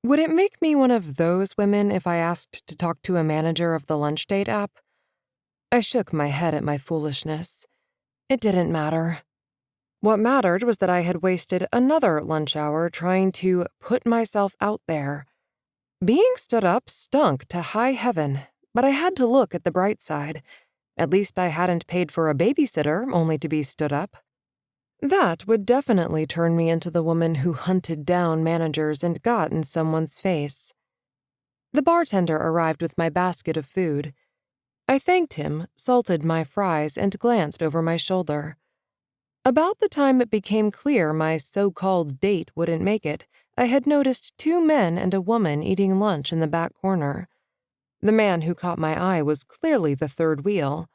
Would it make me one of those women if I asked to talk to a manager of the lunch date app? I shook my head at my foolishness. It didn't matter. What mattered was that I had wasted another lunch hour trying to put myself out there. Being stood up stunk to high heaven, but I had to look at the bright side. At least I hadn't paid for a babysitter only to be stood up. That would definitely turn me into the woman who hunted down managers and got in someone's face. The bartender arrived with my basket of food. I thanked him, salted my fries, and glanced over my shoulder. About the time it became clear my so-called date wouldn't make it, I had noticed two men and a woman eating lunch in the back corner. The man who caught my eye was clearly the third wheel.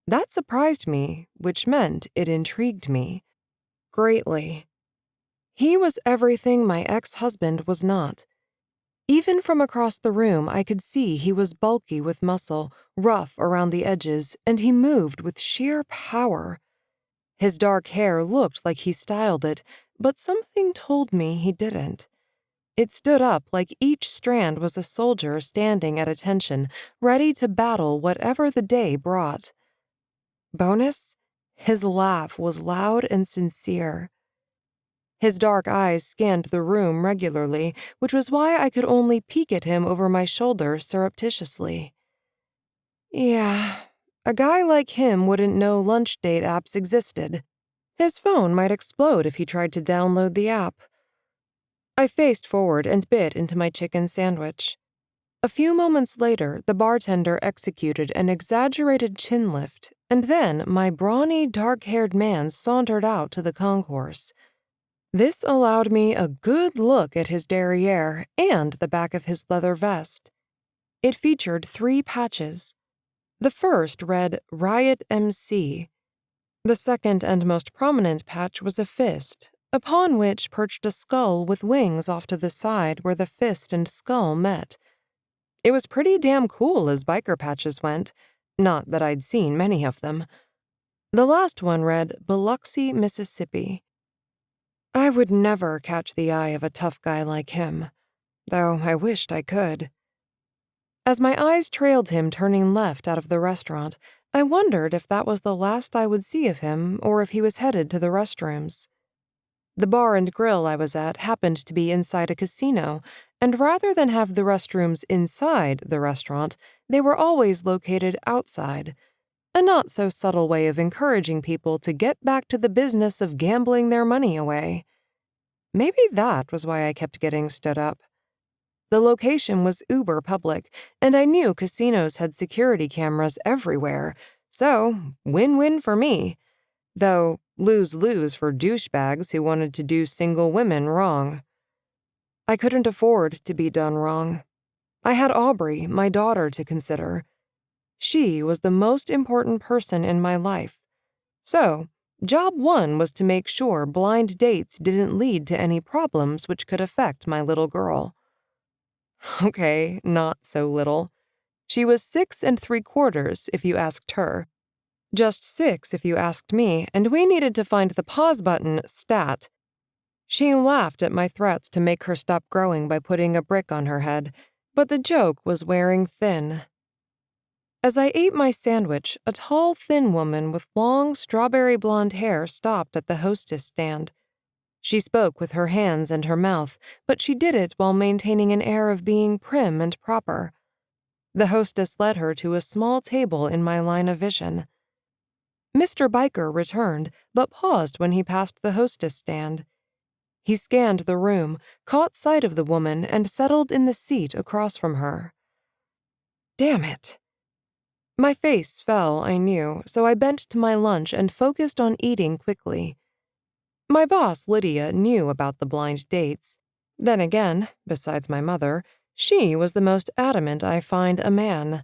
That surprised me, which meant it intrigued me greatly. He was everything my ex-husband was not. Even from across the room, I could see he was bulky with muscle, rough around the edges, and he moved with sheer power. His dark hair looked like he styled it, but something told me he didn't. It stood up like each strand was a soldier standing at attention, ready to battle whatever the day brought. Bonus? His laugh was loud and sincere. His dark eyes scanned the room regularly, which was why I could only peek at him over my shoulder surreptitiously. Yeah, a guy like him wouldn't know lunch date apps existed. His phone might explode if he tried to download the app. I faced forward and bit into my chicken sandwich. A few moments later, the bartender executed an exaggerated chin lift, and then my brawny, dark-haired man sauntered out to the concourse. This allowed me a good look at his derriere and the back of his leather vest. It featured 3 patches. The first read Riot MC. The second and most prominent patch was a fist, upon which perched a skull with wings off to the side where the fist and skull met. It was pretty damn cool as biker patches went, not that I'd seen many of them. The last one read Biloxi, Mississippi. I would never catch the eye of a tough guy like him, though I wished I could. As my eyes trailed him turning left out of the restaurant, I wondered if that was the last I would see of him or if he was headed to the restrooms. The bar and grill I was at happened to be inside a casino, and rather than have the restrooms inside the restaurant, they were always located outside. A not-so-subtle way of encouraging people to get back to the business of gambling their money away. Maybe that was why I kept getting stood up. The location was uber public, and I knew casinos had security cameras everywhere, so win-win for me. Though lose-lose for douchebags who wanted to do single women wrong. I couldn't afford to be done wrong. I had Aubrey, my daughter, to consider. She was the most important person in my life. So, job 1 was to make sure blind dates didn't lead to any problems which could affect my little girl. Okay, not so little. She was 6 3/4 if you asked her. Just 6 if you asked me, and we needed to find the pause button stat. She laughed at my threats to make her stop growing by putting a brick on her head, but the joke was wearing thin. As I ate my sandwich, a tall, thin woman with long, strawberry blonde hair stopped at the hostess stand. She spoke with her hands and her mouth, but she did it while maintaining an air of being prim and proper. The hostess led her to a small table in my line of vision. Mr. Biker returned, but paused when he passed the hostess stand. He scanned the room, caught sight of the woman, and settled in the seat across from her. Damn it. My face fell, I knew, so I bent to my lunch and focused on eating quickly. My boss, Lydia, knew about the blind dates. Then again, besides my mother, she was the most adamant I find a man.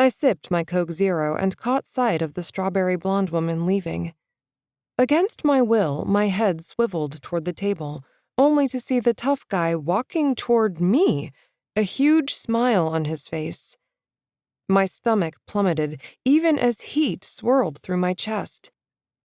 I sipped my Coke Zero and caught sight of the strawberry blonde woman leaving. Against my will, my head swiveled toward the table, only to see the tough guy walking toward me, a huge smile on his face. My stomach plummeted, even as heat swirled through my chest.